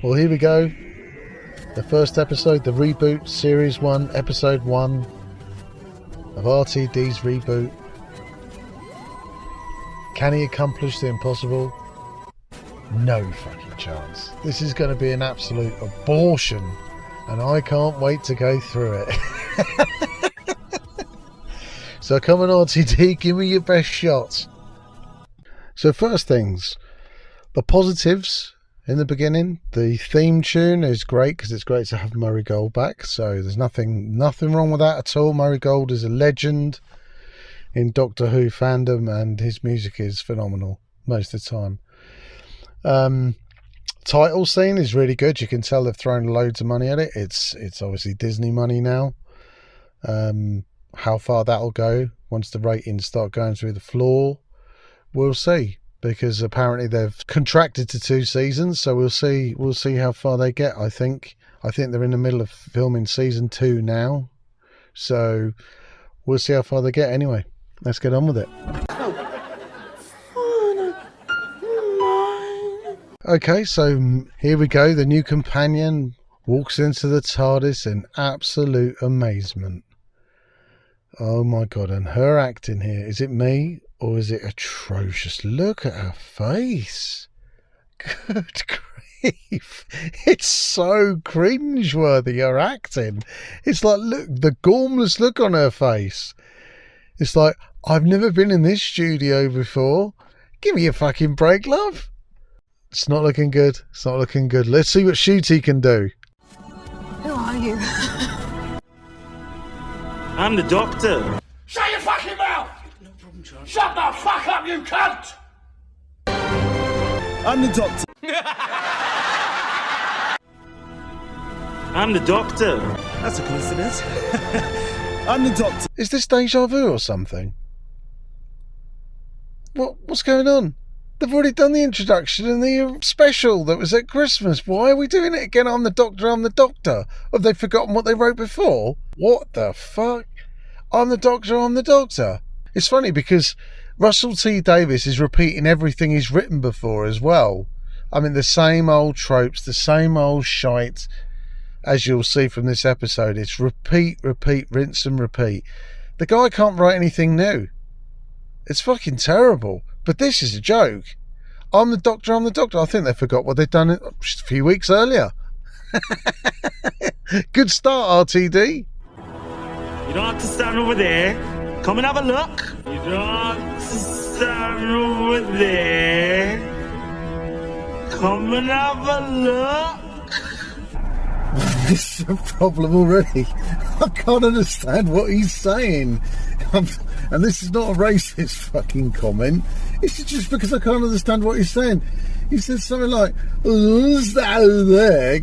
Well, here we go. The first episode, the reboot, Series 1, Episode 1 of RTD's reboot. Can he accomplish the impossible? No fucking chance. This is going to be an absolute abortion, and I can't wait to go through it. So come on, RTD, give me your best shot. So first things, the positives in the beginning. The theme tune is great because it's great to have Murray Gold back. So there's nothing wrong with that at all. Murray Gold is a legend in Doctor Who fandom, and his music is phenomenal most of the time. Title scene is really good. You can tell they've thrown loads of money at it. It's obviously Disney money now. How far that'll go once the ratings start going through the floor, we'll see, because apparently they've contracted to 2 seasons, so we'll see how far they get. I think they're in the middle of filming season 2 now, so we'll see how far they get. Anyway, let's get on with it. Okay, so here we go. The new companion walks into the TARDIS in absolute amazement. Oh my god, and her acting here, is it me or is it atrocious? Look at her face. Good grief. It's so cringeworthy, her acting. It's like, look, the gormless look on her face. It's like, I've never been in this studio before. Give me a fucking break, love. It's not looking good. It's not looking good. Let's see what Ncuti can do. Who are you? I'm the Doctor. Shut your fucking mouth! No problem, John. Shut the fuck up, you cunt! I'm the Doctor. I'm the Doctor. That's a coincidence. I'm the Doctor. Is this deja vu or something? What's going on? They've already done the introduction and the special that was at Christmas. Why are we doing it again? I'm the Doctor, I'm the Doctor. Have they forgotten what they wrote before? What the fuck? I'm the Doctor, I'm the Doctor. It's funny because Russell T Davies is repeating everything he's written before as well. I mean, the same old tropes, the same old shite, as you'll see from this episode. It's repeat, rinse and repeat. The guy can't write anything new. It's fucking terrible. But this is a joke. I'm the Doctor, I'm the Doctor. I think they forgot what they'd done just a few weeks earlier. Good start, RTD. You don't have to stand over there. Come and have a look. You don't have to stand over there. Come and have a look. This is a problem already. I can't understand what he's saying. And this is not a racist fucking comment. It's just because I can't understand what he's saying. He says something like, "Who's that there?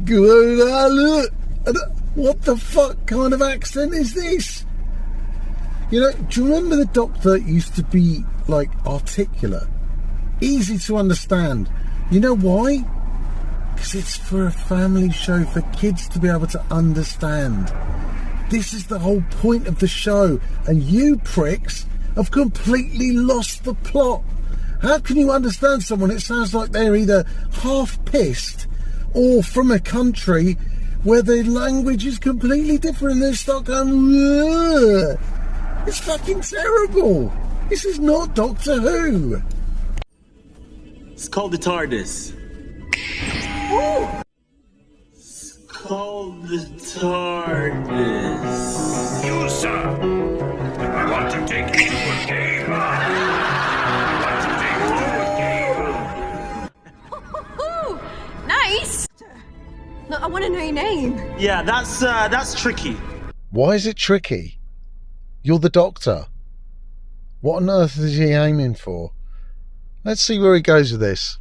What the fuck kind of accent is this?" You know, do you remember the Doctor used to be, like, articulate? Easy to understand. You know why? Because it's for a family show for kids to be able to understand. This is the whole point of the show, and you pricks have completely lost the plot. How can you understand someone? It sounds like they're either half pissed or from a country where their language is completely different and they start going, "Ugh." It's fucking terrible. This is not Doctor Who. It's called the TARDIS. Ooh. It's called the TARDIS. You, sir. I want to take you to a game. Nice. No, I want to know your name. Yeah, that's tricky. Why is it tricky? You're the Doctor. What on earth is he aiming for? Let's see where he goes with this.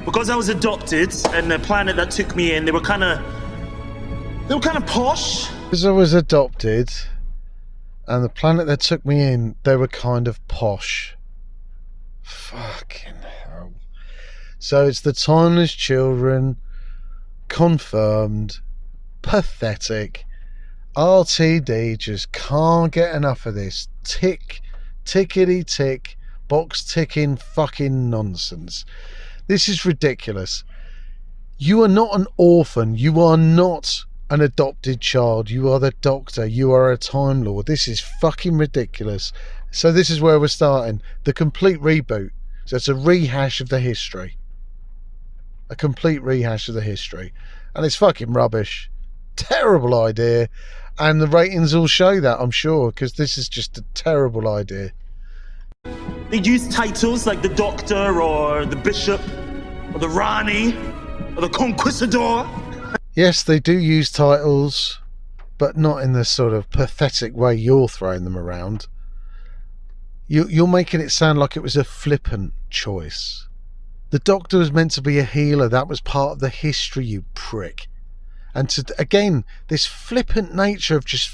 Because I was adopted, and the planet that took me in, they were kind of posh. Because I was adopted, and the planet that took me in, they were kind of posh. Fucking hell. So it's the Timeless Children, confirmed, pathetic. RTD just can't get enough of this tickety tick, box ticking fucking nonsense. This is ridiculous. You are not an orphan. You are not an adopted child. You are the Doctor. You are a Time Lord. This is fucking ridiculous. So this is where we're starting. The complete reboot. So it's a rehash of the history. A complete rehash of the history. And it's fucking rubbish. Terrible idea. And the ratings will show that, I'm sure, because this is just a terrible idea. They use titles like the Doctor or the Bishop or the Rani or the Conquistador. Yes, they do use titles, but not in the sort of pathetic way you're throwing them around. You're making it sound like it was a flippant choice. The Doctor was meant to be a healer. That was part of the history, you prick. And again, this flippant nature of just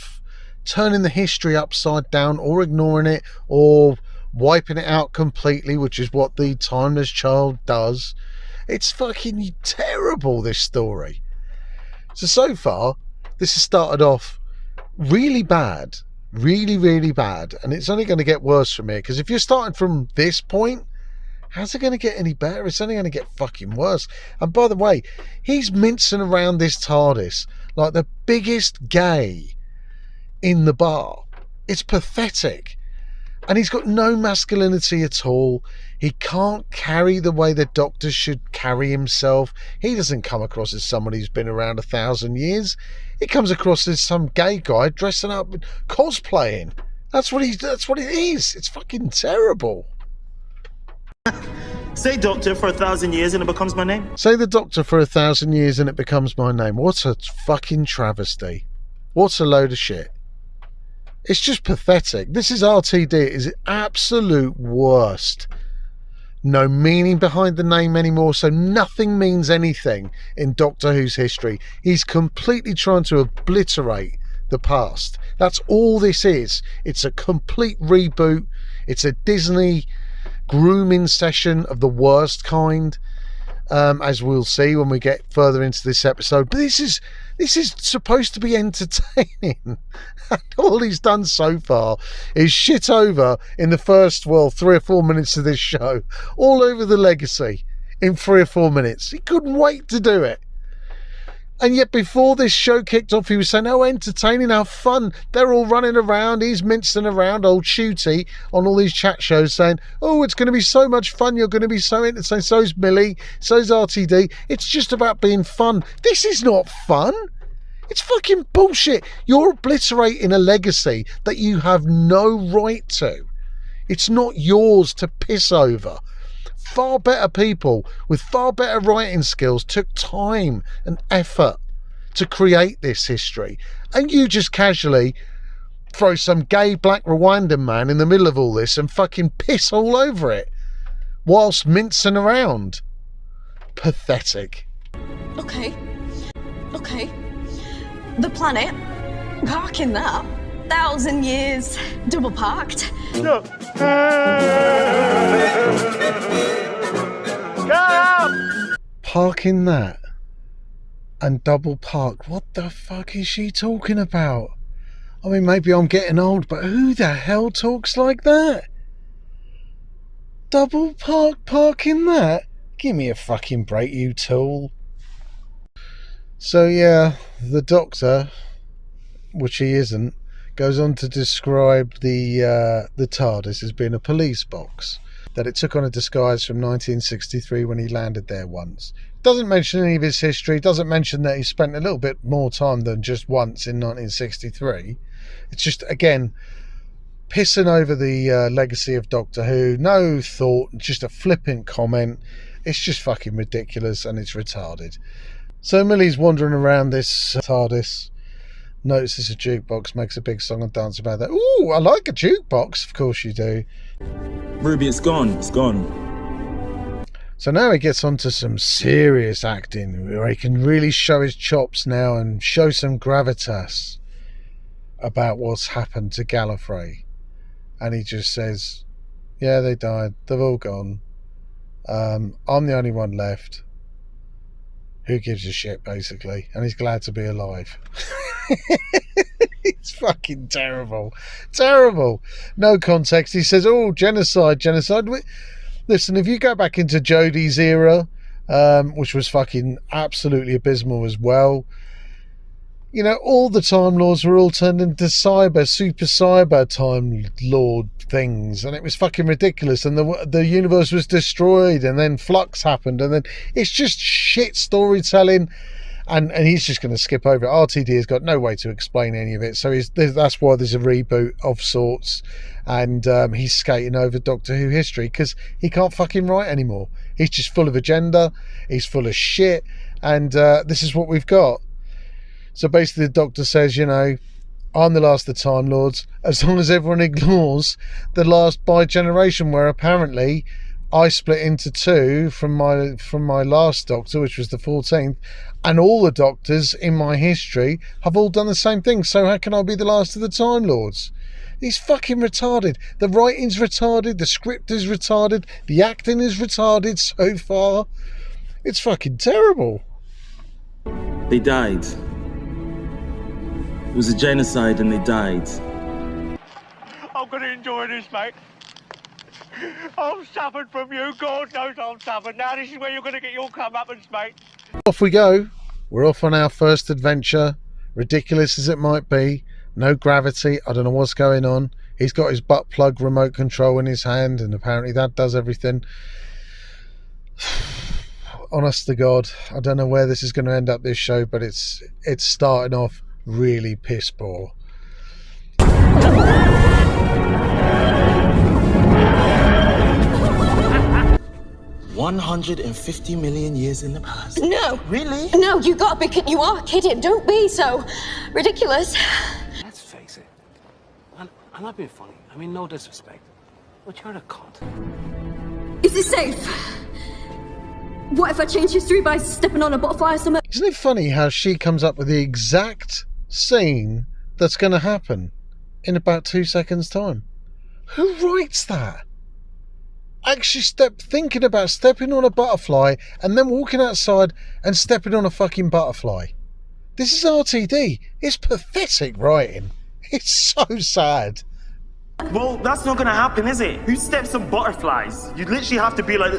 turning the history upside down or ignoring it or wiping it out completely, which is what the Timeless Child does. It's fucking terrible, this story. So far, this has started off really bad. Really, really bad. And it's only going to get worse from here. Because if you're starting from this point, how's it going to get any better? It's only going to get fucking worse. And by the way, he's mincing around this TARDIS like the biggest gay in the bar. It's pathetic. And he's got no masculinity at all. He can't carry the way the Doctor should carry himself. He doesn't come across as somebody who's been around 1,000 years. He comes across as some gay guy dressing up, cosplaying. That's what it is. It's fucking terrible. Say Doctor for 1,000 years and it becomes my name. Say the Doctor for 1,000 years and it becomes my name. What a fucking travesty. What a load of shit. It's just pathetic. This is RTD. It is absolute worst. No meaning behind the name anymore, so nothing means anything in Doctor Who's history. He's completely trying to obliterate the past. That's all this is. It's a complete reboot. It's a Disney grooming session of the worst kind, as we'll see when we get further into this episode. But this is supposed to be entertaining. And all he's done so far is shit over in the first 3 or 4 minutes of this show, all over the legacy in 3 or 4 minutes. He couldn't wait to do it. And yet before this show kicked off, he was saying, oh, entertaining, how fun. They're all running around. He's mincing around, old Shooty, on all these chat shows saying, oh, it's going to be so much fun. You're going to be so entertained. So's Millie. So's RTD. It's just about being fun. This is not fun. It's fucking bullshit. You're obliterating a legacy that you have no right to. It's not yours to piss over. Far better people with far better writing skills took time and effort to create this history. And you just casually throw some gay black Rwandan man in the middle of all this and fucking piss all over it whilst mincing around. Pathetic. Okay. The planet. Parking that. 1,000 years. Double parked. No. Parking that and double park. What the fuck is she talking about? I mean, maybe I'm getting old, but who the hell talks like that? Double parking that? Give me a fucking break, you tool. So yeah, the Doctor, which he isn't, goes on to describe the TARDIS as being a police box, that it took on a disguise from 1963 when he landed there once. Doesn't mention any of his history, doesn't mention that he spent a little bit more time than just once in 1963. It's just, again, pissing over the legacy of Doctor Who. No thought, just a flippant comment. It's just fucking ridiculous and it's retarded. So Millie's wandering around this TARDIS, notices a jukebox, makes a big song and dance about that. Ooh, I like a jukebox. Of course you do. Ruby, it's gone. It's gone. So now he gets onto some serious acting where he can really show his chops now and show some gravitas about what's happened to Gallifrey. And he just says, yeah, they died. They've all gone. I'm the only one left. Who gives a shit, basically? And he's glad to be alive. It's fucking terrible. Terrible. No context. He says, oh, genocide. Listen, if you go back into Jodie's era, which was fucking absolutely abysmal as well. You know, all the Time Lords were all turned into super cyber Time Lord things, and it was fucking ridiculous. And the universe was destroyed, and then Flux happened, and then it's just shit storytelling. And he's just going to skip over it. RTD has got no way to explain any of it, so that's why there's a reboot of sorts, and he's skating over Doctor Who history because he can't fucking write anymore. He's just full of agenda, he's full of shit, and this is what we've got. So basically the Doctor says, you know, I'm the last of the Time Lords, as long as everyone ignores the last by generation, where apparently I split into two from my last Doctor, which was the 14th, and all the Doctors in my history have all done the same thing. So how can I be the last of the Time Lords? He's fucking retarded. The writing's retarded, the script is retarded, the acting is retarded so far. It's fucking terrible. They died. It was a genocide and they died. I'm going to enjoy this, mate. I'm suffering from you. God knows I'm suffering. Now this is where you're going to get your comeuppance, mate. Off we go. We're off on our first adventure. Ridiculous as it might be. No gravity. I don't know what's going on. He's got his butt plug remote control in his hand, and apparently that does everything. Honest to God, I don't know where this is going to end up, this show, but it's starting off really piss poor. 150 million years in the past. No. Really? No, you are kidding. Don't be so ridiculous. Let's face it. I'm not being funny. I mean, no disrespect. But you're a cunt. Is this safe? What if I change history by stepping on a butterfly or something? Isn't it funny how she comes up with the exact scene that's going to happen in about 2 seconds' time? Who writes that? Actually thinking about stepping on a butterfly and then walking outside and stepping on a fucking butterfly. This is RTD. It's pathetic writing. It's so sad. Well, that's not gonna happen, is it? Who steps on butterflies? You literally have to be like,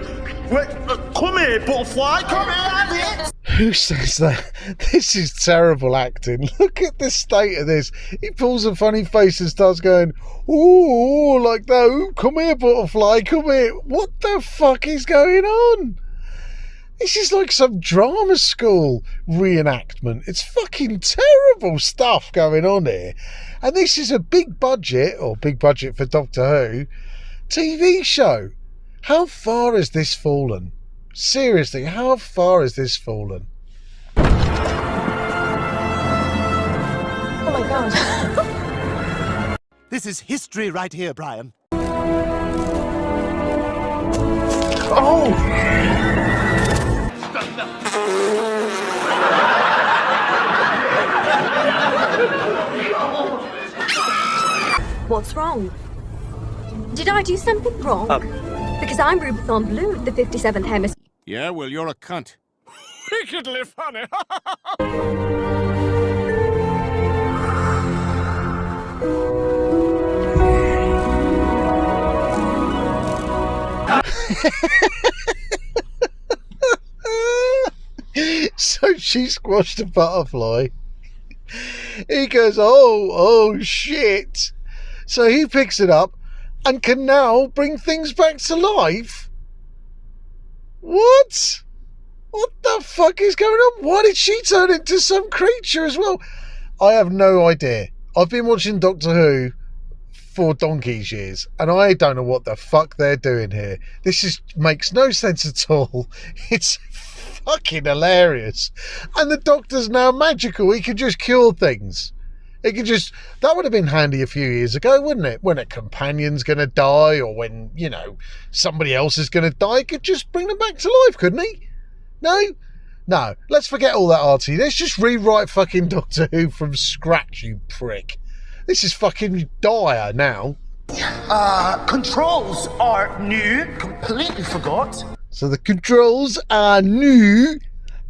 come here, butterfly, come here, have it. Who says that? This is terrible acting. Look at the state of this. He pulls a funny face and starts going, ooh, like that. Ooh, come here, butterfly, come here. What the fuck is going on? This is like some drama school reenactment. It's fucking terrible stuff going on here. And this is a big budget for Doctor Who, TV show. How far has this fallen? Seriously, how far has this fallen? Oh my God. This is history right here, Brian. What's wrong? Did I do something wrong? Because I'm Rubicon Blue, the 57th hemisphere. Yeah, well, you're a cunt. Wickedly funny. So she squashed a butterfly. He goes, oh shit. So he picks it up and can now bring things back to life. What? What the fuck is going on? Why did she turn into some creature as well? I have no idea. I've been watching Doctor Who for donkey's years, and I don't know what the fuck they're doing here. This makes no sense at all. It's fucking hilarious. And the Doctor's now magical. He can just cure things. That would have been handy a few years ago, wouldn't it? When a companion's going to die, or when, you know, somebody else is going to die, he could just bring them back to life, couldn't he? No, let's forget all that, RT. Let's just rewrite fucking Doctor Who from scratch, you prick. This is fucking dire now. Controls are new. Completely forgot. So the controls are new.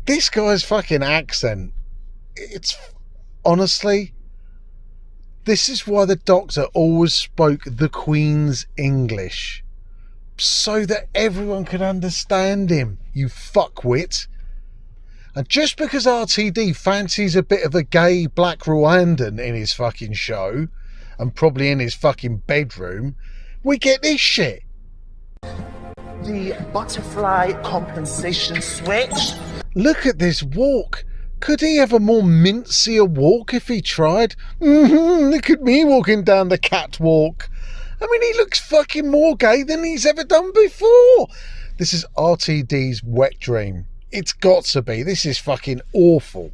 This guy's fucking accent. It's honestly, this is why the Doctor always spoke the Queen's English. so that everyone could understand him, you fuckwit. And just because RTD fancies a bit of a gay black Rwandan in his fucking show, and probably in his fucking bedroom, we get this shit. The butterfly compensation switch. Look at this walk. Could he have a more mincier walk if he tried? Look at me walking down the catwalk. I mean, he looks fucking more gay than he's ever done before. This is RTD's wet dream. It's got to be. This is fucking awful.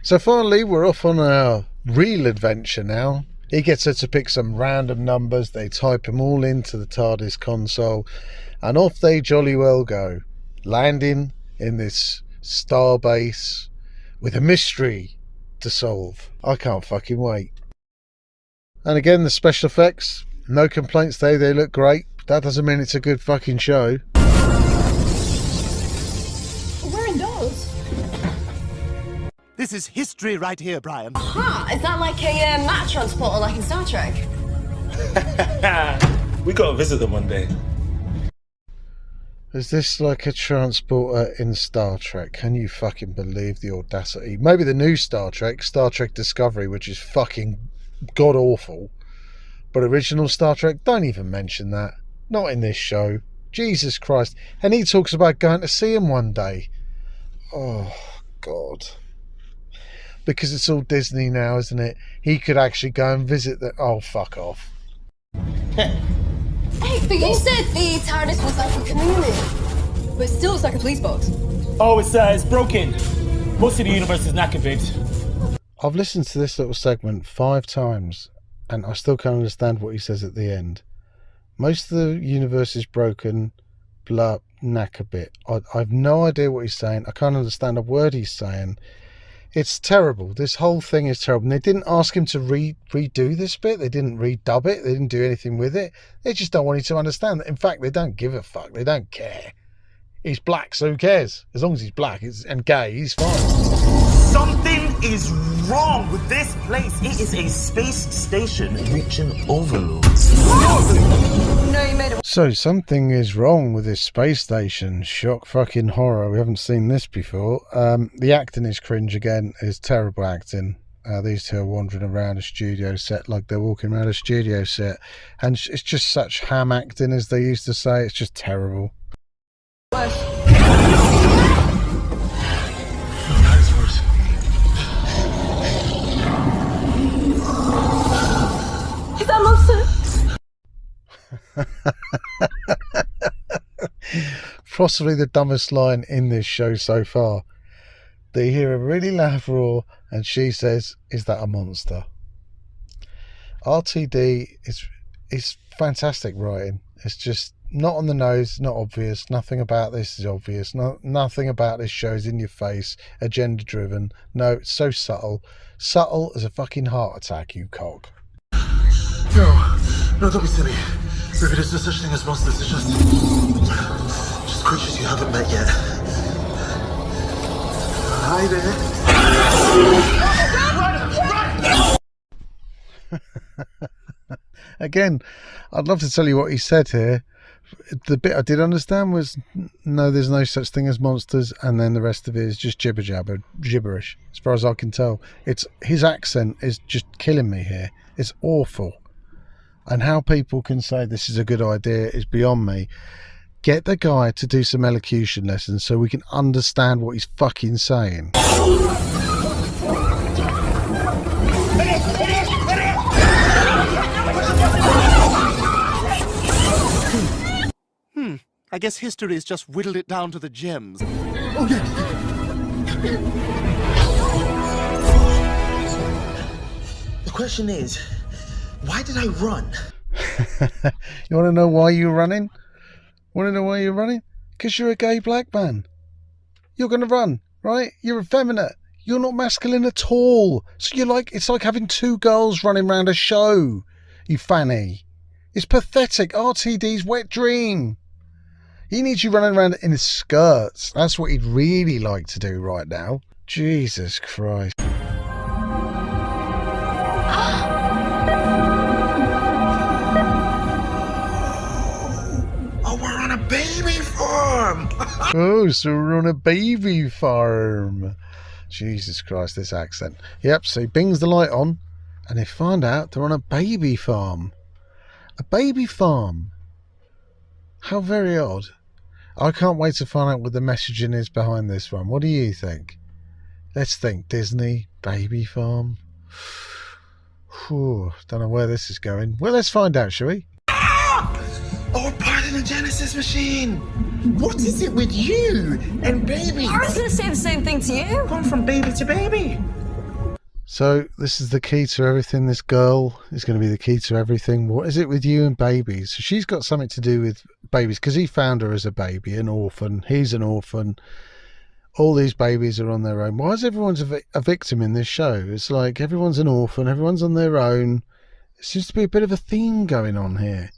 So finally, we're off on our real adventure now. He gets her to pick some random numbers. They type them all into the TARDIS console, and off they jolly well go, landing in this starbase with a mystery to solve. I can't fucking wait. And again, the special effects, no complaints there. They look great. That doesn't mean it's a good fucking show. We're indoors. This is history right here, Brian. Aha! Is that like a mat transporter like in Star Trek? We gotta visit them one day. Is this like a transporter in Star Trek? Can you fucking believe the audacity? Maybe the new Star Trek Discovery, which is fucking god awful. But original Star Trek, don't even mention that. Not in this show. Jesus Christ. And he talks about going to see him one day. Oh, God. Because it's all Disney now, isn't it? He could actually go and visit the... Oh, fuck off. Hey, but you said the TARDIS was like a chameleon. But still it's like a police box. Oh, it's broken. Most of the universe is knackered. I've listened to this little segment 5 times, and I still can't understand what he says at the end. Most of the universe is broken, blah, knack a bit. I've no idea what he's saying. I can't understand a word he's saying. It's terrible. This whole thing is terrible. And they didn't ask him to redo this bit. They didn't redub it. They didn't do anything with it. They just don't want you to understand that. In fact, they don't give a fuck. They don't care. He's black, so who cares? As long as he's black and gay, he's fine. Something is wrong with this place. It is a space station reaching overloads. No, you made it. So something is wrong with this space station. Shock fucking horror. We haven't seen this before. The acting is cringe again. It's terrible acting. These two are wandering around a studio set like they're walking around a studio set. And it's just such ham acting, as they used to say. It's just terrible. Is that monster? Possibly the dumbest line in this show so far. They hear a really loud roar and she says, "Is that a monster?" RTD is fantastic writing. It's just not on the nose, not obvious. Nothing about this is obvious. Nothing about this show is in your face, agenda driven. No, it's so subtle. Subtle as a fucking heart attack, you cock. No, don't be silly. Maybe there's no such thing as monsters. It's just creatures you haven't met yet. Hi there. Again, I'd love to tell you what he said here. The bit I did understand was, no, there's no such thing as monsters, and then the rest of it is just gibberish. As far as I can tell, his accent is just killing me here. It's awful. And how people can say this is a good idea is beyond me. Get the guy to do some elocution lessons so we can understand what he's fucking saying. I guess history's just whittled it down to the gems. Oh, yeah. The question is, why did I run? You want to know why you're running? Want to know why you're running? Because you're a gay black man. You're going to run, right? You're effeminate. You're not masculine at all. So it's like having 2 girls running around a show, you fanny. It's pathetic. RTD's wet dream. He needs you running around in his skirts. That's what he'd really like to do right now. Jesus Christ. farm. Oh, so we're on a baby farm. Jesus Christ, this accent. Yep, so he bings the light on and they find out they're on a baby farm. A baby farm. How very odd. I can't wait to find out what the messaging is behind this one. What do you think? Let's think. Disney, baby farm. Whew, don't know where this is going. Well, let's find out, shall we? Our part in the Genesis machine. What is it with you and babies? I was gonna say the same thing to you. Gone from baby to baby. So this is the key to everything. This girl is going to be the key to everything. What is it with you and babies? So she's got something to do with babies because he found her as a baby, an orphan. He's an orphan. All these babies are on their own. Why is everyone a victim in this show? It's like everyone's an orphan. Everyone's on their own. It seems to be a bit of a theme going on here.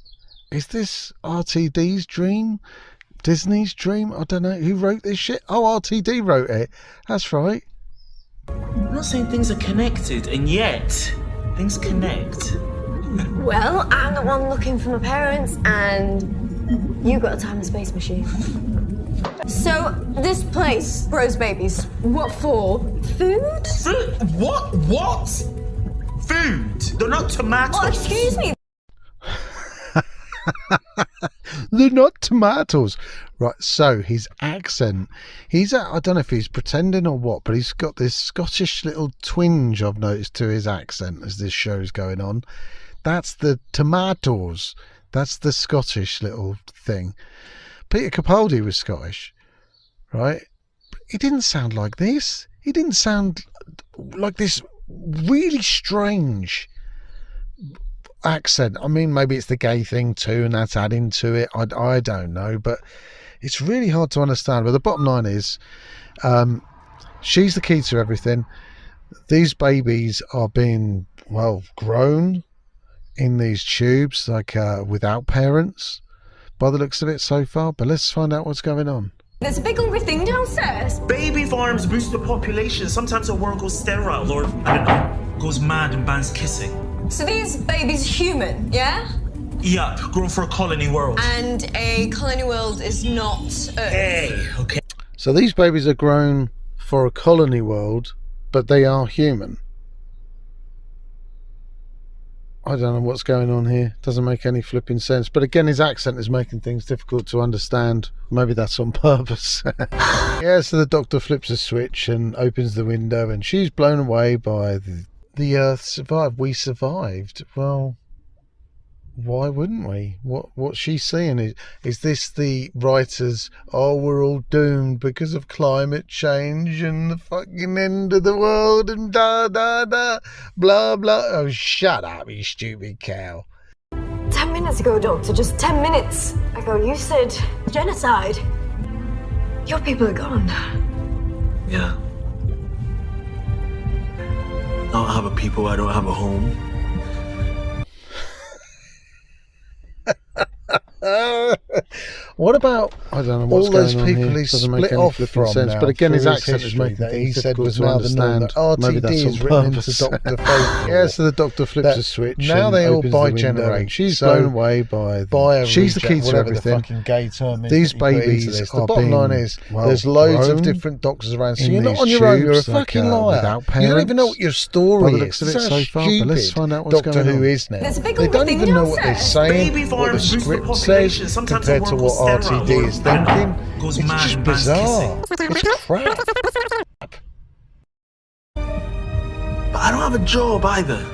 Is this RTD's dream? Disney's dream? I don't know. Who wrote this shit? Oh, RTD wrote it. That's right. I'm not saying things are connected, and yet things connect. Well, I'm the one looking for my parents, and you got a time and space machine. So, this place grows babies. What for? Food? Food? What? What? Food? They're not tomatoes. Oh, excuse me. They're not tomatoes. Right, so his accent, I don't know if he's pretending or what, but he's got this Scottish little twinge I've noticed to his accent as this show's going on. That's the tomatoes. That's the Scottish little thing. Peter Capaldi was Scottish, right? He didn't sound like this. He didn't sound like this really strange accent. I mean, maybe it's the gay thing too, and that's adding to it. I don't know, but it's really hard to understand. But the bottom line is, she's the key to everything. These babies are being, well, grown in these tubes, like without parents, by the looks of it so far. But let's find out what's going on. There's a big hungry thing downstairs. Baby farms boost the population. Sometimes the world goes sterile, or I don't know, goes mad and bans kissing. So these babies are human, yeah? Yeah, grown for a colony world. And a colony world is not Earth. Hey, okay. So these babies are grown for a colony world, but they are human. I don't know what's going on here. Doesn't make any flipping sense. But again, his accent is making things difficult to understand. Maybe that's on purpose. Yeah, so the doctor flips a switch and opens the window, and she's blown away by the Earth survived. We survived. Well, why wouldn't we? What's she seeing? Is this the writers, oh, we're all doomed because of climate change and the fucking end of the world and da da da blah blah? Oh, shut up, you stupid cow. 10 minutes ago, Doctor, just 10 minutes ago, you said genocide. Your people are gone. Yeah. I don't have a people, I don't have a home. What about, I don't know what's all going those on people here. he Doesn't make split any off flipping from sense. now But again, his through his accent is history making that he things said difficult was to now the norm, understand. that Maybe that's RTD on is written into purpose. Dr. Folklore. Yeah, so the doctor flips That a switch. now and they all opens the window, bi-generate. and she's So blown away by a she's the key reject, to whatever the everything. fucking gay term is These that you put into babies this. are The bottom line being, is, well, there's loads of grown different doctors around, so in you're not these on your own, you're a tubes, like, fucking liar. without You don't even know parents. what your story By the is. looks of it That's so how far, but let's stupid find out what's Doctor going Who on. is now. There's a big They don't thing even know what they're downstairs. saying, Baby what the farms boost the script population. says, Sometimes compared the to world what goes sterile, RTD is or thinking. goes It's mad just and bans bizarre. kissing. It's crap. But I don't have a job either.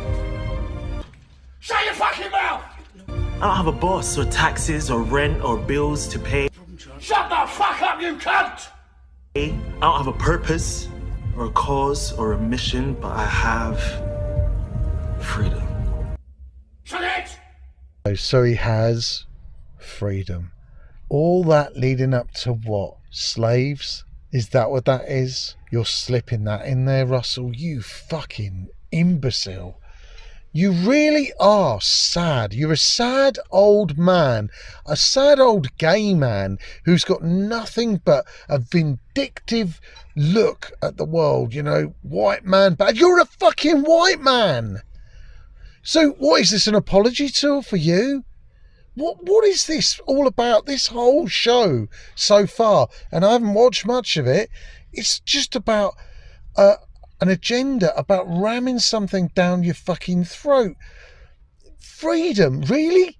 Shut your fucking mouth! I don't have a boss, or taxes, or rent, or bills to pay. Shut the fuck up, you cunt! I don't have a purpose, or a cause, or a mission, but I have freedom. Shut it! So he has freedom. All that leading up to what? Slaves? Is that what that is? You're slipping that in there, Russell. You fucking imbecile. You really are sad. You're a sad old man, a sad old gay man who's got nothing but a vindictive look at the world. You know, white man bad. You're a fucking white man. So what is this, an apology tour for you? What is this all about? This whole show so far, and I haven't watched much of it. It's just about an agenda about ramming something down your fucking throat. Freedom, really?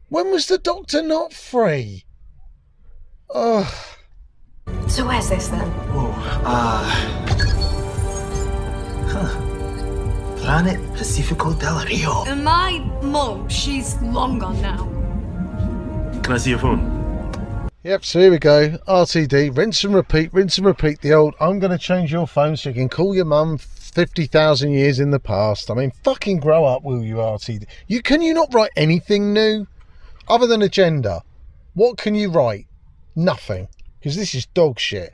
When was the Doctor not free? Ugh. So where's this then? Planet Pacifico del Rio. And my mum, she's long gone now. Can I see your phone? Yep, so here we go. RTD, rinse and repeat the old, I'm going to change your phone so you can call your mum 50,000 years in the past. I mean, fucking grow up, will you, RTD? Can you not write anything new? Other than agenda. What can you write? Nothing. Because this is dog shit.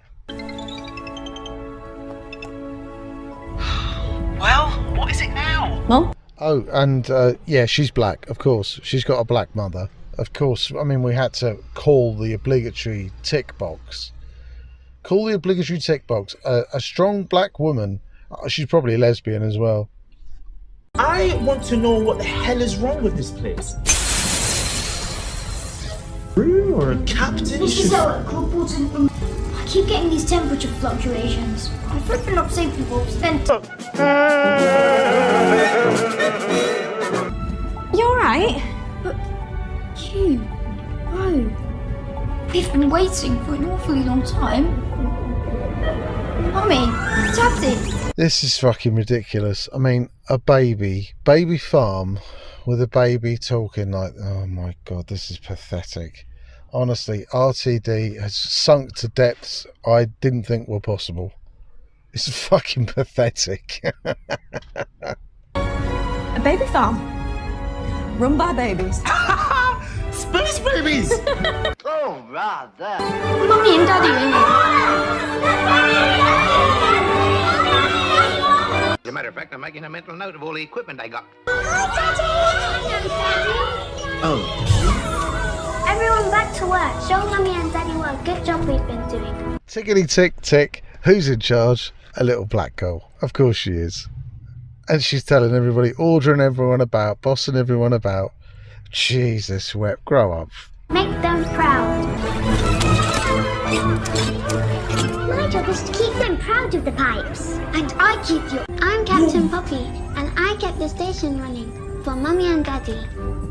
Well, what is it now? Mum? Oh, and yeah, she's black, of course. She's got a black mother. Of course, I mean, we had to call the obligatory tick box. Call the obligatory tick box. A strong black woman. She's probably a lesbian as well. I want to know what the hell is wrong with this place. Crew or a captain? This is our reporting from. I keep getting these temperature fluctuations. I'm flipping up safety bulbs, then. You alright? But you, bro, we've been waiting for an awfully long time. Mummy, Daddy. This is fucking ridiculous. I mean, a baby farm with a baby talking like, oh my God, this is pathetic. Honestly, RTD has sunk to depths I didn't think were possible. It's fucking pathetic. A baby farm. Run by babies. Space babies! Oh, rather. Mummy and Daddy are in As a matter of fact, I'm making a mental note of all the equipment I got. Oh. Everyone back to work. Show Mummy and Daddy what a good job we've been doing. Tickety tick tick. Who's in charge? A little black girl. Of course she is. And she's telling everybody, ordering everyone about, bossing everyone about. Jesus, Web, grow up. Make them proud. My job is to keep them proud of the pipes. And I keep you. I'm Captain Poppy, and I kept the station running for Mummy and Daddy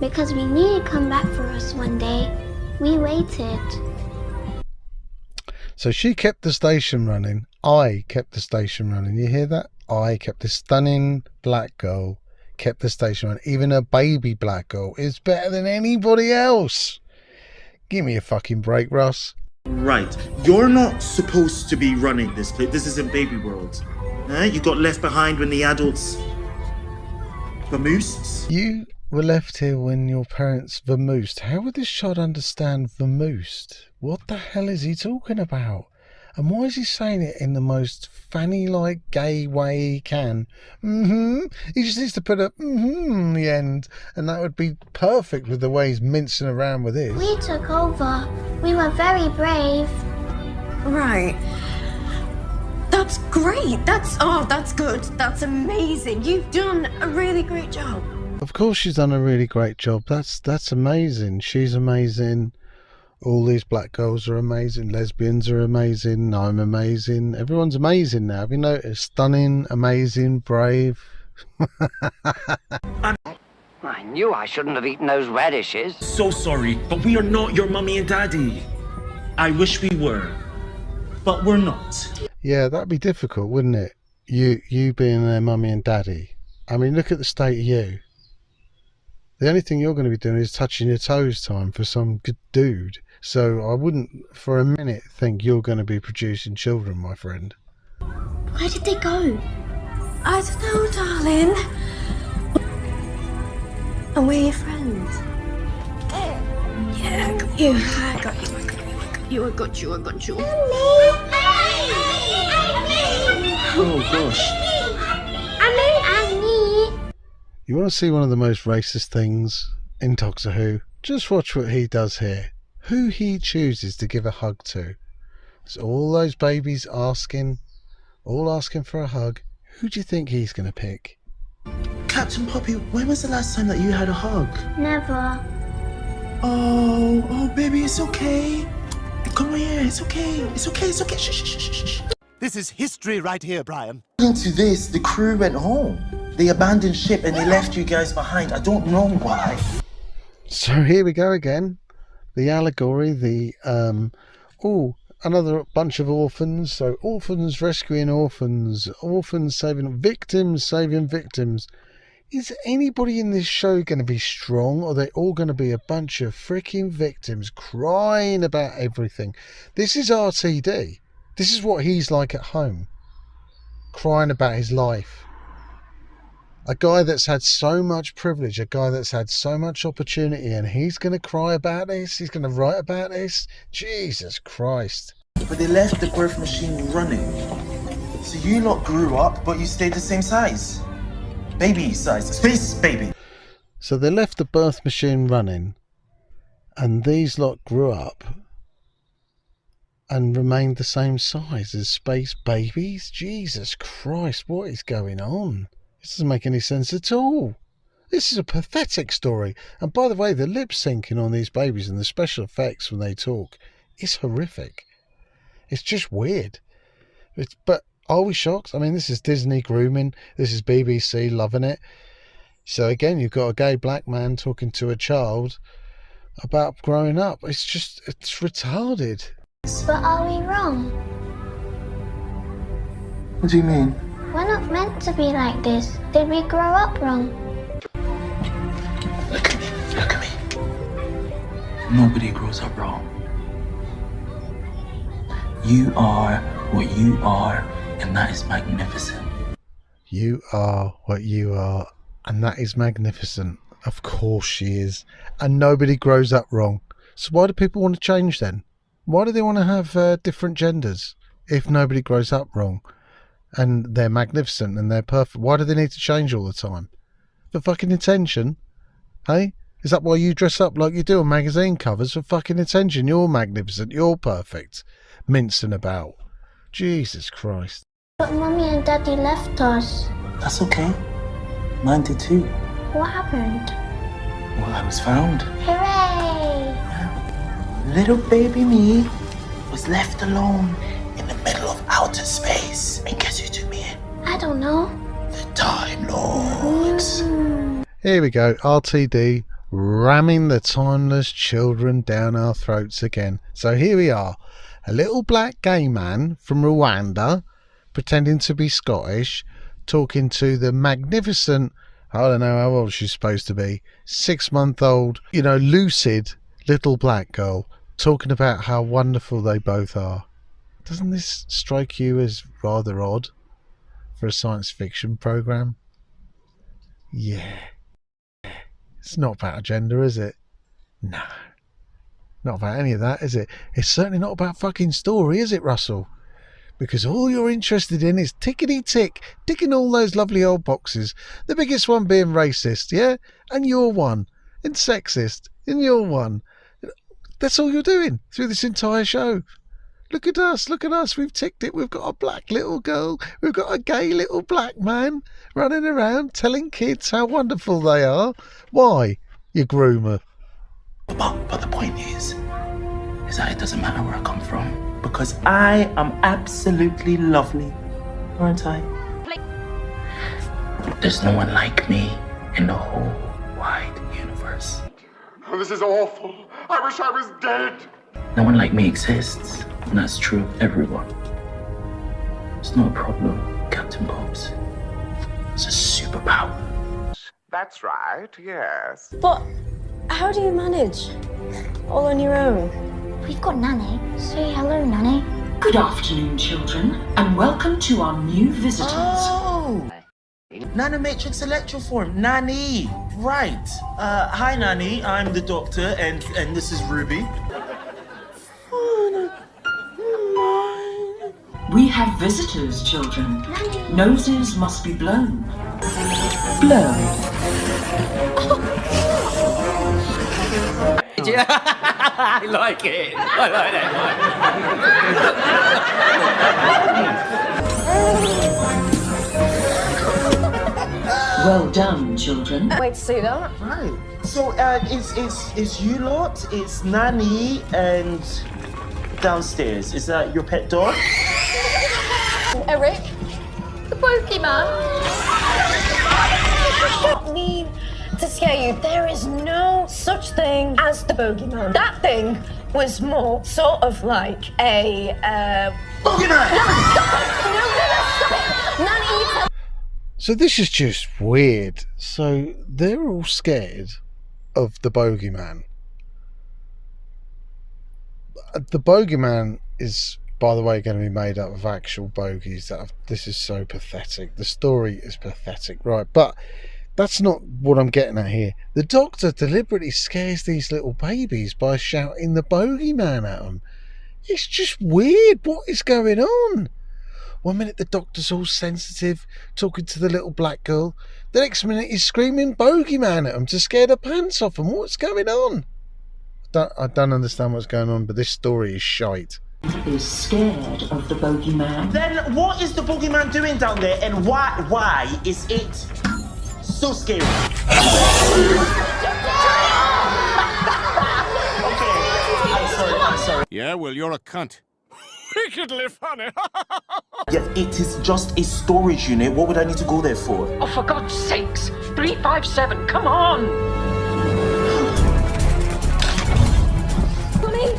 because we knew you'd come back for us one day. We waited. So she kept the station running. I kept the station running. You hear that? I kept this stunning black girl, kept the station running. Even a baby black girl is better than anybody else. Give me a fucking break, Russ. Right, you're not supposed to be running this place. This isn't Baby World. You got left behind when the adults vamoosed. You were left here when your parents vamoosed. How would this child understand vamoosed? What the hell is he talking about? And why is he saying it in the most fanny-like gay way he can? He just needs to put a in the end, and that would be perfect with the way he's mincing around with it. We took over. We were very brave. Right. That's great. That's good. That's amazing. You've done a really great job. Of course she's done a really great job. That's amazing. She's amazing. All these black girls are amazing. Lesbians are amazing. I'm amazing. Everyone's amazing now. Have you noticed? Stunning, amazing, brave. I knew I shouldn't have eaten those radishes. So sorry, but we are not your mummy and daddy. I wish we were, but we're not. Yeah, that'd be difficult, wouldn't it? You being their mummy and daddy. I mean, look at the state of you. The only thing you're going to be doing is touching your toes time for some good dude. So I wouldn't for a minute think you're going to be producing children, my friend. Where did they go? I don't know, darling. And we're your friends. Yeah, I got you. I got you. Oh gosh. You want to see one of the most racist things in Doctor Who? Just watch what he does here. Who he chooses to give a hug to. It's all those babies asking for a hug. Who do you think he's going to pick? Captain Poppy, when was the last time that you had a hug? Never. Oh, baby, it's okay. Come on here, it's okay. It's okay, it's okay. Shh, shh, shh, shh, shh. This is history right here, Brian. According to this, the crew went home. They abandoned ship and they left you guys behind. I don't know why. So here we go again. The allegory, another bunch of orphans. So orphans rescuing orphans, orphans saving victims, saving victims. Is anybody in this show going to be strong, or are they all going to be a bunch of freaking victims crying about everything? This is RTD. This is what he's like at home, crying about his life. A guy that's had so much privilege, a guy that's had so much opportunity, and he's going to cry about this? He's going to write about this? Jesus Christ. But they left the birth machine running. So you lot grew up, but you stayed the same size. Baby size. Space baby. So they left the birth machine running, and these lot grew up and remained the same size as space babies? Jesus Christ, what is going on? This doesn't make any sense at all. This is a pathetic story. And by the way, the lip syncing on these babies and the special effects when they talk is horrific. It's just weird. But are we shocked? I mean, this is Disney grooming. This is BBC loving it. So again, you've got a gay black man talking to a child about growing up. It's retarded. But are we wrong? What do you mean? We're not meant to be like this. Did we grow up wrong? Look at me. Nobody grows up wrong. You are what you are, and that is magnificent. You are what you are, and that is magnificent. Of course she is. And nobody grows up wrong. So why do people want to change then? Why do they want to have different genders if nobody grows up wrong? And they're magnificent and they're perfect. Why do they need to change all the time? For fucking attention? Hey? Is that why you dress up like you do on magazine covers? For fucking attention? You're magnificent. You're perfect. Mincing about. Jesus Christ. But Mummy and Daddy left us. That's okay. Mine did too. What happened? Well, I was found. Hooray! Little baby me was left alone in the middle of outer space. And guess who took me in? I don't know. The Time Lords. Here we go. RTD ramming the timeless children down our throats again. So here we are. A little black gay man from Rwanda pretending to be Scottish, talking to the magnificent, I don't know how old she's supposed to be, 6-month-old, lucid little black girl, talking about how wonderful they both are. Doesn't this strike you as rather odd for a science fiction program? Yeah. It's not about gender, is it? No. Not about any of that, is it? It's certainly not about fucking story, is it, Russell? Because all you're interested in is tickety-tick, ticking all those lovely old boxes. The biggest one being racist, yeah? And you're one. And sexist. And you're one. That's all you're doing through this entire show. Look at us, we've ticked it. We've got a black little girl. We've got a gay little black man running around telling kids how wonderful they are. Why, you groomer? But the point is that it doesn't matter where I come from. Because I am absolutely lovely. Aren't I? There's no one like me in the whole wide universe. Oh, this is awful. I wish I was dead. No one like me exists, and that's true of everyone. It's not a problem, Captain Cobbs. It's a superpower. That's right, yes. But how do you manage? All on your own? We've got Nanny. Say hello, Nanny. Good afternoon, children, and welcome to our new visitors. Oh! Nanomatrix Electroform, Nanny! Right. Hi, Nanny. I'm the doctor, and this is Ruby. We have visitors, children. Nanny. Noses must be blown. Blow. I like it. I like Well done, children. Wait to see that. Right. So, it's you lot, it's Nanny, and downstairs. Is that your pet dog? Eric, the Pokemon. I don't mean to scare you. There is no such thing as the Bogeyman. That thing was more sort of like a Bogeyman! No, stop it! No, stop it! Nanny, So this is just weird. So they're all scared of the Bogeyman. The Bogeyman is, by the way, going to be made up of actual bogies. This is so pathetic. The story is pathetic, right? But that's not what I'm getting at here. The Doctor deliberately scares these little babies by shouting the Bogeyman at them. It's just weird. What is going on? One minute the Doctor's all sensitive, talking to the little black girl. The next minute he's screaming Bogeyman at them to scare the pants off them. What's going on? I don't understand what's going on, but this story is shite. Is scared of the Bogeyman. Then what is the Bogeyman doing down there, and why is it so scary? Okay, I'm sorry. Yeah, well, you're a cunt. Wickedly funny. Yeah, it is just a storage unit. What would I need to go there for? Oh, for God's sakes! 357, come on! Mummy,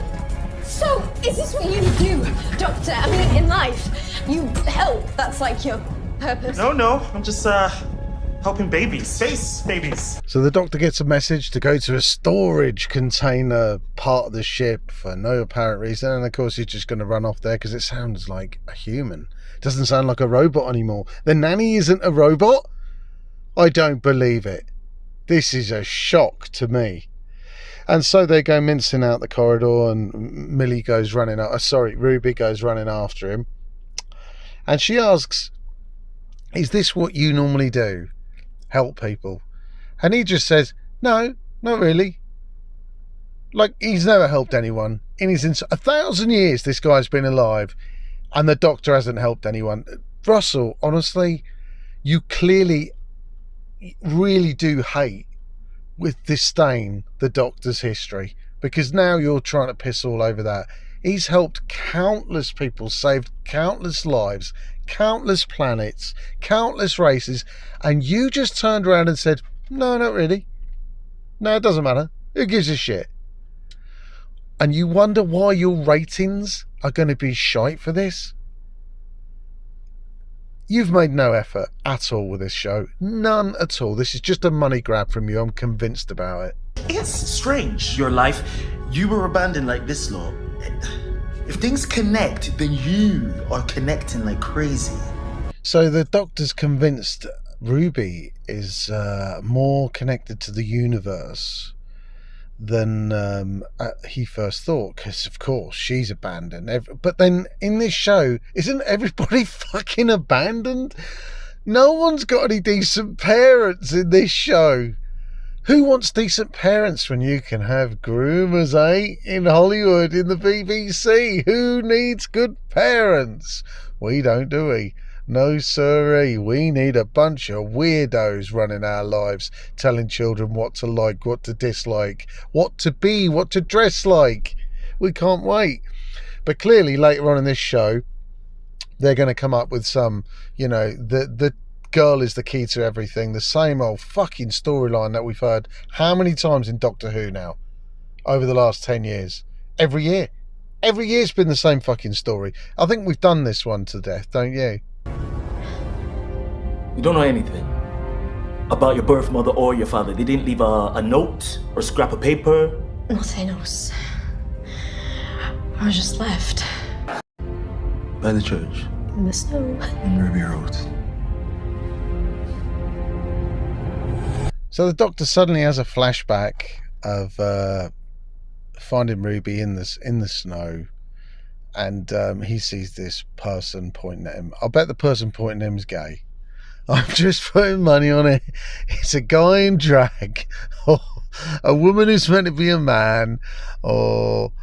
so is this what you do, Doctor? I mean, in life, you help. That's like your purpose. No, I'm just helping babies, space babies. So the Doctor gets a message to go to a storage container part of the ship for no apparent reason, and of course he's just going to run off there because it sounds like a human. It doesn't sound like a robot anymore. The Nanny isn't a robot? I don't believe it. This is a shock to me. And so they go mincing out the corridor, and Ruby goes running after him. And she asks, is this what you normally do? Help people? And he just says, no, not really. Like, he's never helped anyone. In his 1,000 years this guy's been alive, and the Doctor hasn't helped anyone. Russell, honestly, you clearly really do hate with disdain the Doctor's history, because now you're trying to piss all over that. He's helped countless people, saved countless lives, countless planets, countless races, and you just turned around and said, no, not really. No, it doesn't matter. Who gives a shit? And you wonder why your ratings are going to be shite for this? You've made no effort at all with this show. None at all. This is just a money grab from you. I'm convinced about it. It's strange. Your life, you were abandoned like this, Lord. If things connect, then you are connecting like crazy. So the Doctor's convinced Ruby is more connected to the universe than he first thought, because of course she's abandoned. But then in this show, isn't everybody fucking abandoned? No one's got any decent parents in this show. Who wants decent parents when you can have groomers, in Hollywood, in the BBC? Who needs good parents? We don't, do we? No siree. We need a bunch of weirdos running our lives, telling children what to like, what to dislike, what to be, what to dress like. We can't wait. But clearly later on in this show, they're going to come up with some, the girl is the key to everything. The same old fucking storyline that we've heard how many times in Doctor Who now over the last 10 years? Every year. Every year's been the same fucking story. I think we've done this one to death, don't you? You don't know anything about your birth mother or your father. They didn't leave a note or scrap of paper. Nothing else. I was just left. By the church. In the snow. In Ruby Road. So the Doctor suddenly has a flashback of finding Ruby in the snow, and he sees this person pointing at him. I bet the person pointing at him is gay. I'm just putting money on it. It's a guy in drag, or a woman who's meant to be a man, or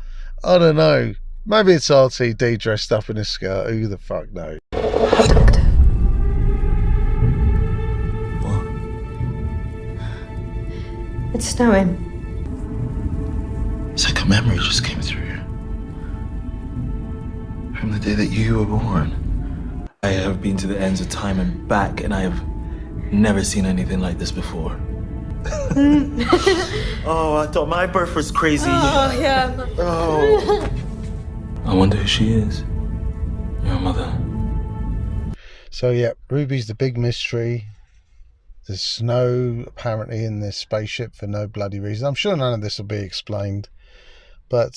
I don't know. Maybe it's RTD dressed up in a skirt. Who the fuck knows? It's snowing. It's like a memory just came through. From the day that you were born. I have been to the ends of time and back, and I have never seen anything like this before. Oh, I thought my birth was crazy. Oh, yeah. Oh. I wonder who she is. Your mother. So yeah, Ruby's the big mystery. There's snow apparently in this spaceship for no bloody reason. I'm sure none of this will be explained. But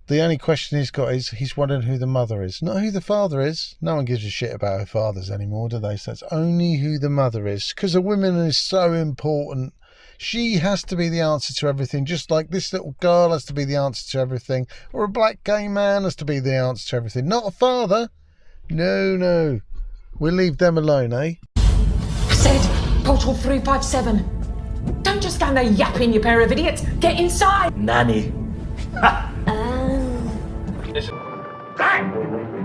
the only question he's got is he's wondering who the mother is, not who the father is. No one gives a shit about her fathers anymore, do they? So it's only who the mother is, because a woman is so important. She has to be the answer to everything, just like this little girl has to be the answer to everything, or a black gay man has to be the answer to everything, not a father. No. We'll leave them alone, eh? I said, Portal 357. Don't just stand there yapping, you pair of idiots. Get inside. Nanny.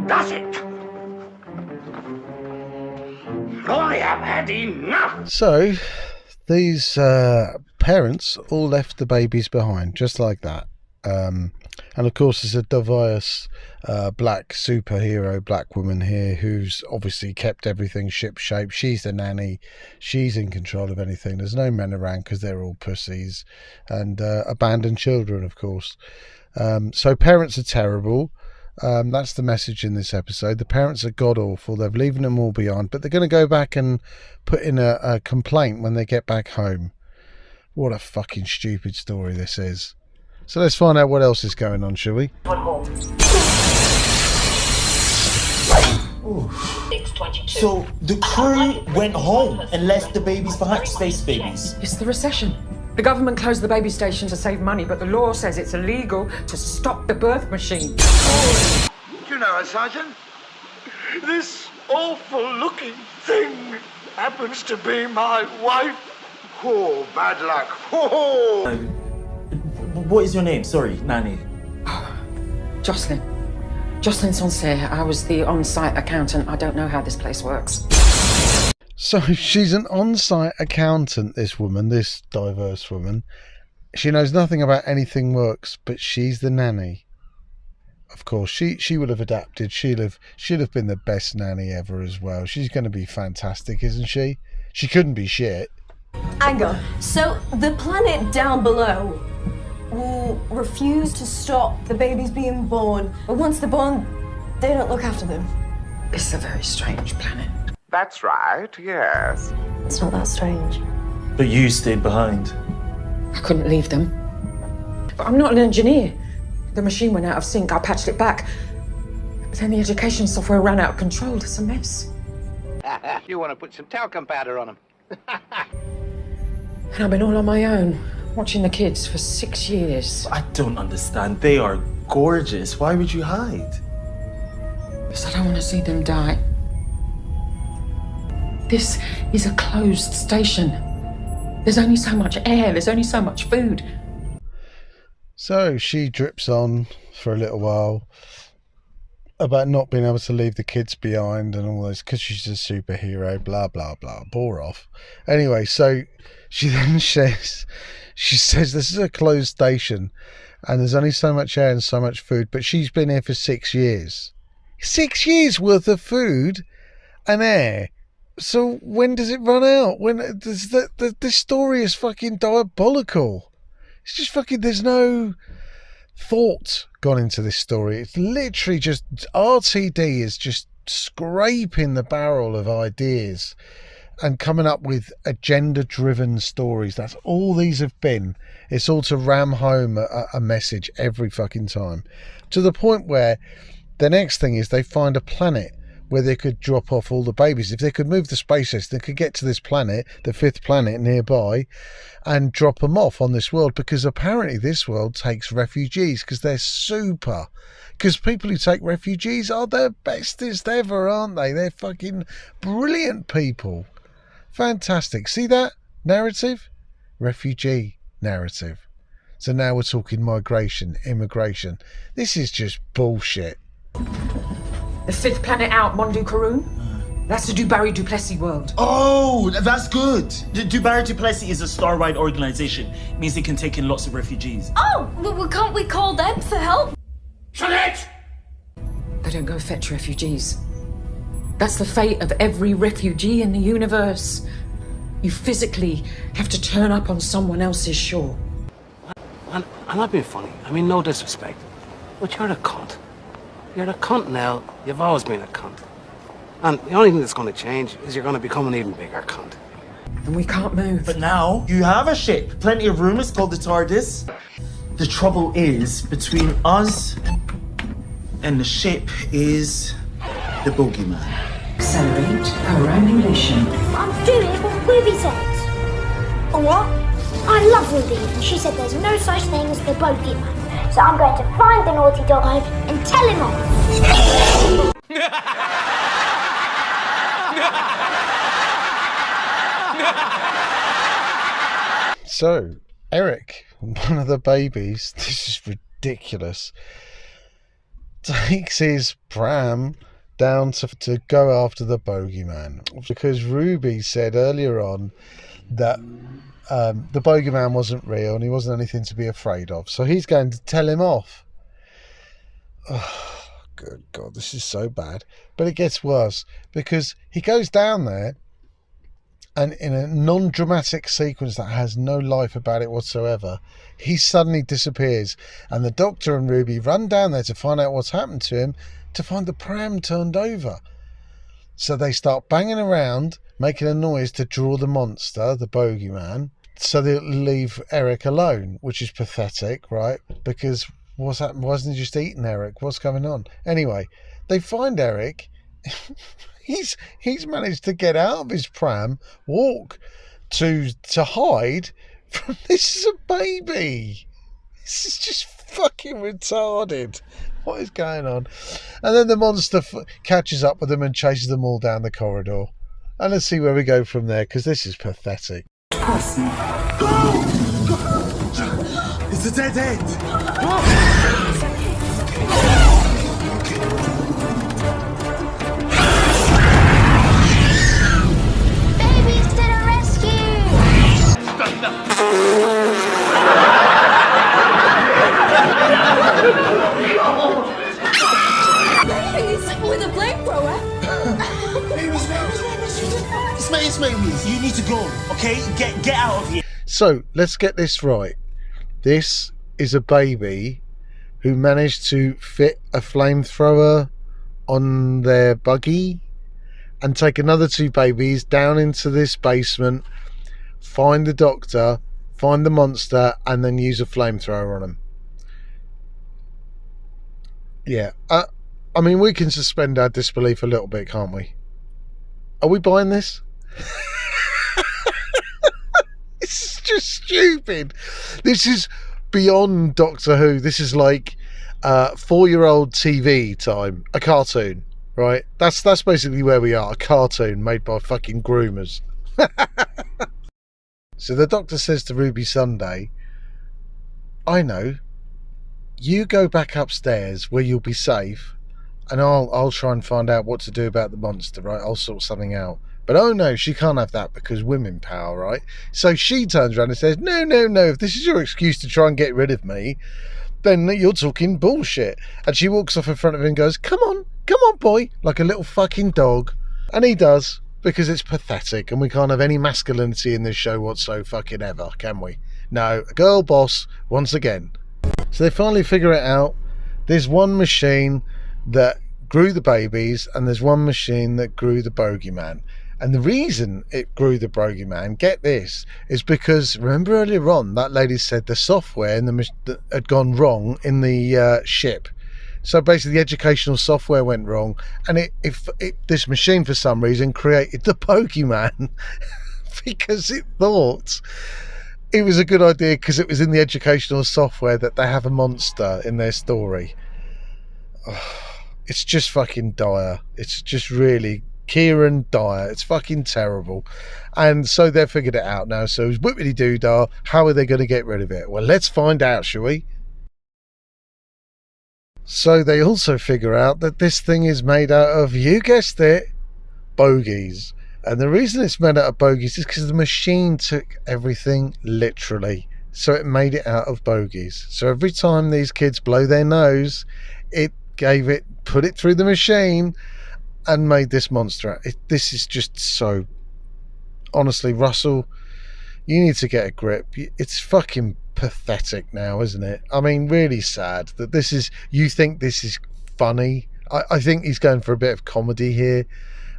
That's it. I have had enough. So, these parents all left the babies behind, just like that. And of course, there's a diverse black superhero, black woman here who's obviously kept everything ship-shape. She's the nanny. She's in control of anything. There's no men around because they're all pussies. And abandoned children, of course. So parents are terrible. That's the message in this episode. The parents are god-awful. They're leaving them all behind. But they're going to go back and put in a complaint when they get back home. What a fucking stupid story this is. So let's find out what else is going on, shall we? So the crew went home and left the babies behind, space babies. It's the recession. The government closed the baby station to save money, but the law says it's illegal to stop the birth machine. You know, Sergeant, this awful-looking thing happens to be my wife. Oh, bad luck. Oh. What is your name? Sorry, Nanny. Jocelyn. Jocelyn Sancerre. I was the on-site accountant. I don't know how this place works. So she's an on-site accountant, this woman, this diverse woman. She knows nothing about anything works, but she's the nanny. Of course, she would have adapted. She'd have been the best nanny ever as well. She's going to be fantastic, isn't she? She couldn't be shit. Hang on. So the planet down below will refuse to stop the babies being born, but once they're born, they don't look after them. It's a very strange planet. That's right, yes. It's not that strange. But you stayed behind. I couldn't leave them. But I'm not an engineer. The machine went out of sync. I patched it back. But then the education software ran out of control. It's a mess. You want to put some talcum powder on them. And I've been all on my own, watching the kids for 6 years. I don't understand. They are gorgeous. Why would you hide? Because I don't want to see them die. This is a closed station. There's only so much air, there's only so much food. So she drips on for a little while about not being able to leave the kids behind and all this, because she's a superhero, blah, blah, blah. Bore off. Anyway, so she then says this is a closed station and there's only so much air and so much food, but she's been here for 6 years. 6 years worth of food and air. So when does it run out? When does this story is fucking diabolical. It's just fucking, there's no thought gone into this story. It's literally just RTD is just scraping the barrel of ideas and coming up with agenda-driven stories. That's all these have been. It's all to ram home a message every fucking time, to the point where the next thing is they find a planet where they could drop off all the babies. If they could move the space station, they could get to this planet, the 5th planet nearby, and drop them off on this world, because apparently this world takes refugees because they're super. Because people who take refugees are the bestest ever, aren't they? They're fucking brilliant people. Fantastic. See that narrative? Refugee narrative. So now we're talking migration, immigration. This is just bullshit. The 5th planet out, Mondu Karun. That's the Du Duplessis world. Oh, that's good. The Du Duplessis is a star-wide organization. It means they can take in lots of refugees. Oh, well, can't we call them for help? Shut it! They don't go fetch refugees. That's the fate of every refugee in the universe. You physically have to turn up on someone else's shore. And I'm not being funny. I mean, no disrespect. But you're a cunt. You're a cunt now. You've always been a cunt. And the only thing that's going to change is you're going to become an even bigger cunt. And we can't move. But now you have a ship. Plenty of room. It's called the TARDIS. The trouble is, between us and the ship is the bogeyman. Accelerate our annihilation. I'm doing what Ruby says. What? I love Ruby, and she said there's no such thing as the bogeyman. So I'm going to find the naughty dog and tell him off. So, Eric, one of the babies, this is ridiculous, takes his pram down to go after the bogeyman, because Ruby said earlier on that the bogeyman wasn't real and he wasn't anything to be afraid of, so he's going to tell him off. Oh, good God, this is so bad. But it gets worse, because he goes down there and in a non-dramatic sequence that has no life about it whatsoever, he suddenly disappears, and the Doctor and Ruby run down there to find out what's happened to him, to find the pram turned over. So they start banging around, making a noise to draw the monster, the bogeyman, so they leave Eric alone, which is pathetic, right? Because what's happened? Wasn't he just eating Eric? What's going on? Anyway, they find Eric. He's managed to get out of his pram, walk to hide from this is a baby. This is just fucking retarded. What is going on? And then the monster catches up with them and chases them all down the corridor. And let's see where we go from there, because this is pathetic. It's a dead end. Babies to the rescue! Babies with a flamethrower. Babies, you need to go, okay? Get out of here. So, let's get this right. This is a baby who managed to fit a flamethrower on their buggy and take another two babies down into this basement, find the Doctor, find the monster, and then use a flamethrower on them. Yeah, I mean, we can suspend our disbelief a little bit, can't we? Are we buying this? This is just stupid. This is beyond Doctor Who. This is like 4-year-old TV time. A cartoon, right? That's basically where we are. A cartoon made by fucking groomers. So the Doctor says to Ruby Sunday, I know. You go back upstairs where you'll be safe, and I'll try and find out what to do about the monster, right? I'll sort something out. But oh no, she can't have that because women power, right? So she turns around and says, no, if this is your excuse to try and get rid of me, then you're talking bullshit. And she walks off in front of him and goes, come on boy, like a little fucking dog. And he does, because it's pathetic and we can't have any masculinity in this show whatsoever fucking ever, can we? No, a girl boss once again. So they finally figure it out. There's one machine that grew the babies and there's one machine that grew the bogeyman. And the reason it grew the bogeyman, get this, is because, remember earlier on, that lady said the software in that had gone wrong in the ship. So basically the educational software went wrong, and this machine for some reason created the bogeyman because it thought it was a good idea because it was in the educational software that they have a monster in their story. Oh, it's just fucking dire. It's just really Kieran dire. It's fucking terrible. And so they've figured it out now. So it's whippity doo-dah. How are they going to get rid of it? Well, let's find out, shall we? So they also figure out that this thing is made out of, you guessed it, bogies. And the reason it's made out of bogies is because the machine took everything literally. So it made it out of bogies. So every time these kids blow their nose, it put it through the machine and made this monster. This is just so... Honestly, Russell, you need to get a grip. It's fucking pathetic now, isn't it? I mean, really sad that this is... You think this is funny? I think he's going for a bit of comedy here.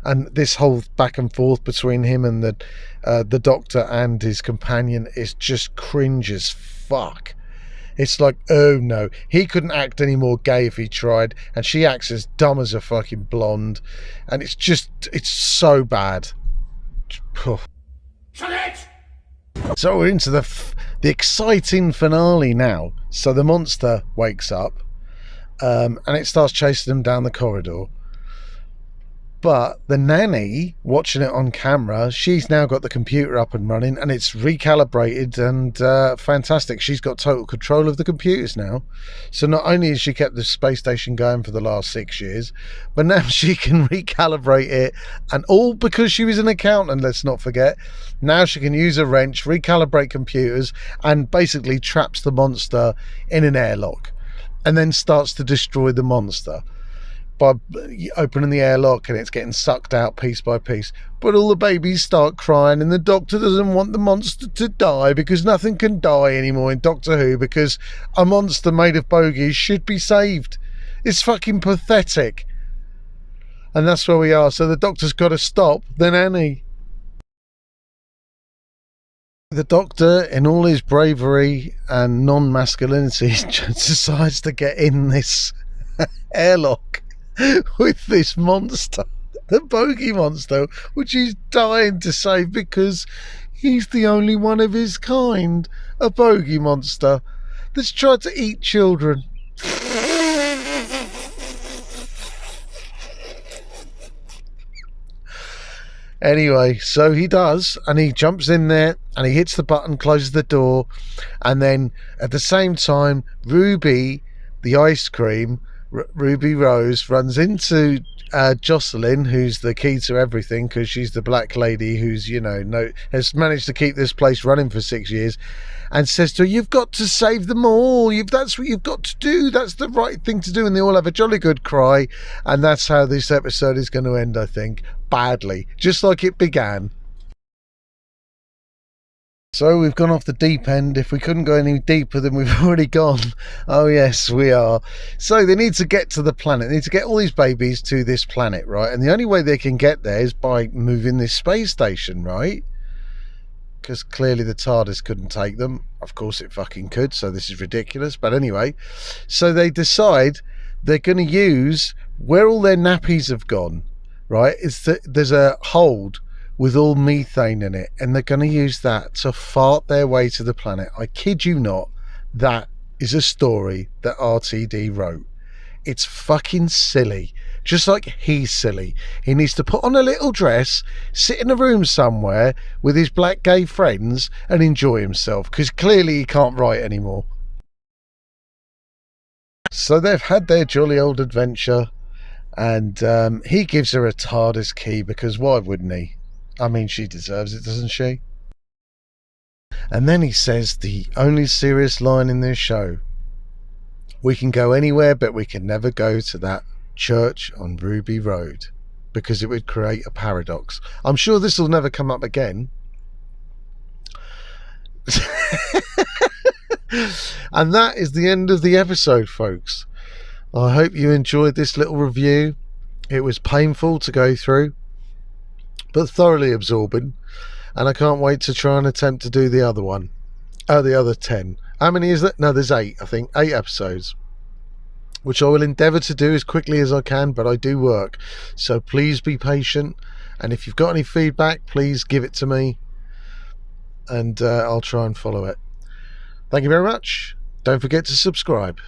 And this whole back and forth between him and the doctor and his companion is just cringe as fuck. It's like, oh no, he couldn't act any more gay if he tried, and she acts as dumb as a fucking blonde, and it's so bad. So we're into the exciting finale now. So the monster wakes up, and it starts chasing them down the corridor. But the nanny, watching it on camera, she's now got the computer up and running, and it's recalibrated and fantastic. She's got total control of the computers now. So not only has she kept the space station going for the last 6 years, but now she can recalibrate it, and all because she was an accountant, let's not forget. Now she can use a wrench, recalibrate computers, and basically traps the monster in an airlock, and then starts to destroy the monster by opening the airlock, and it's getting sucked out piece by piece. But all the babies start crying, and the doctor doesn't want the monster to die because nothing can die anymore in Doctor Who, because a monster made of bogies should be saved. It's fucking pathetic. And that's where we are. So the doctor's got to stop the nanny. The doctor, in all his bravery and non-masculinity, decides to get in this airlock with this monster, the bogey monster, which he's dying to save because he's the only one of his kind, a bogey monster that's tried to eat children. Anyway, so he does, and he jumps in there and he hits the button, closes the door, and then at the same time Ruby, the ice cream, Ruby Rose, runs into Jocelyn, who's the key to everything because she's the black lady who's, has managed to keep this place running for 6 years, and says to her, "You've got to save them all. That's what you've got to do. That's the right thing to do." And they all have a jolly good cry, and that's how this episode is going to end, I think, badly, just like it began. So we've gone off the deep end. If we couldn't go any deeper, then we've already gone. Oh yes, we are. So they need to get to the planet. They need to get all these babies to this planet, right? And the only way they can get there is by moving this space station, right? Because clearly the TARDIS couldn't take them. Of course it fucking could, so this is ridiculous. But anyway, so they decide they're going to use where all their nappies have gone, right? There's a hold with all methane in it, and they're going to use that to fart their way to the planet. I kid you not, that is a story that RTD wrote. It's fucking silly, just like he's silly. He needs to put on a little dress, sit in a room somewhere with his black gay friends and enjoy himself, because clearly he can't write anymore. So they've had their jolly old adventure, and he gives her a TARDIS key, because why wouldn't he? I mean, she deserves it, doesn't she? And then he says the only serious line in this show: "We can go anywhere, but we can never go to that church on Ruby Road, because it would create a paradox." I'm sure this will never come up again. And that is the end of the episode, folks. I hope you enjoyed this little review. It was painful to go through, but thoroughly absorbing, and I can't wait to try and attempt to do the other one. The other 10. How many is that? No, there's 8, I think. 8 episodes, which I will endeavour to do as quickly as I can, but I do work. So please be patient, and if you've got any feedback, please give it to me, and I'll try and follow it. Thank you very much. Don't forget to subscribe.